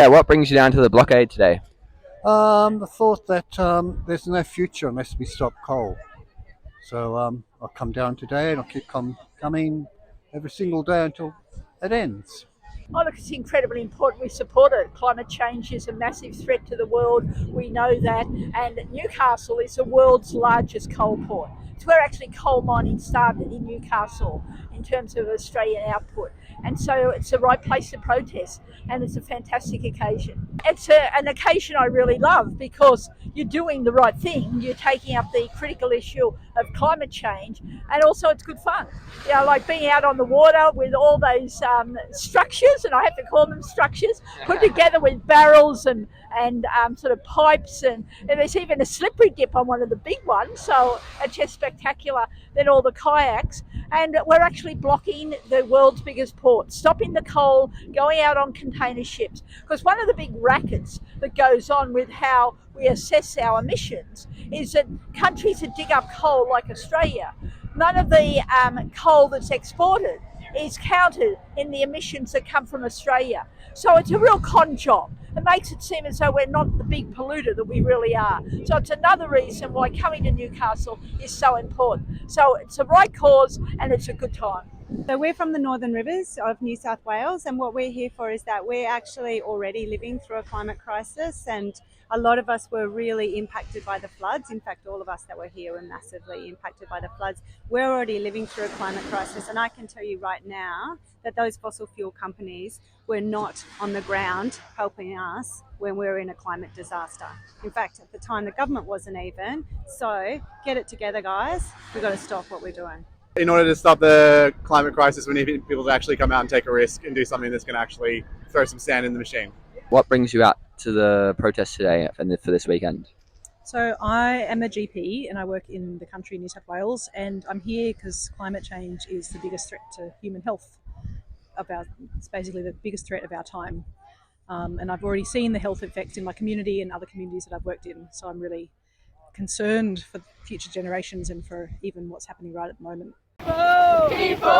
Yeah, what brings you down to the blockade today? The thought that there's no future unless we stop coal. So I'll come down today and I'll keep coming every single day until it ends. Oh, look, it's incredibly important we support it. Climate change is a massive threat to the world. We know that. And Newcastle is the world's largest coal port. It's where actually coal mining started in Newcastle in terms of Australian output. And so it's the right place to protest. And it's a fantastic occasion. It's an occasion I really love because you're doing the right thing. You're taking up the critical issue of climate change. And also it's good fun. You know, like being out on the water with all those structures, and I have to call them structures, put together with barrels and sort of pipes, and there's even a slippery dip on one of the big ones, so it's just spectacular. Then all the kayaks, and we're actually blocking the world's biggest port, stopping the coal going out on container ships. Because one of the big rackets that goes on with how we assess our emissions is that countries that dig up coal, like Australia, none of the coal that's exported is counted in the emissions that come from Australia. So it's a real con job. It makes it seem as though we're not the big polluter that we really are. So it's another reason why coming to Newcastle is so important. So it's the right cause and it's a good time. So we're from the Northern Rivers of New South Wales, and what we're here for is that we're actually already living through a climate crisis, and a lot of us were really impacted by the floods. In fact, all of us that were here were massively impacted by the floods. We're already living through a climate crisis, and I can tell you right now that those fossil fuel companies were not on the ground helping us when we were in a climate disaster. In fact, at the time, the government wasn't even. So get it together, guys. We've got to stop what we're doing. In order to stop the climate crisis, we need people to actually come out and take a risk and do something that's going to actually throw some sand in the machine. What brings you out to the protest today and for this weekend? So I am a GP and I work in the country in New South Wales, and I'm here because climate change is the biggest threat to human health. It's basically the biggest threat of our time. And I've already seen the health effects in my community and other communities that I've worked in. So I'm really concerned for future generations and for even what's happening right at the moment. People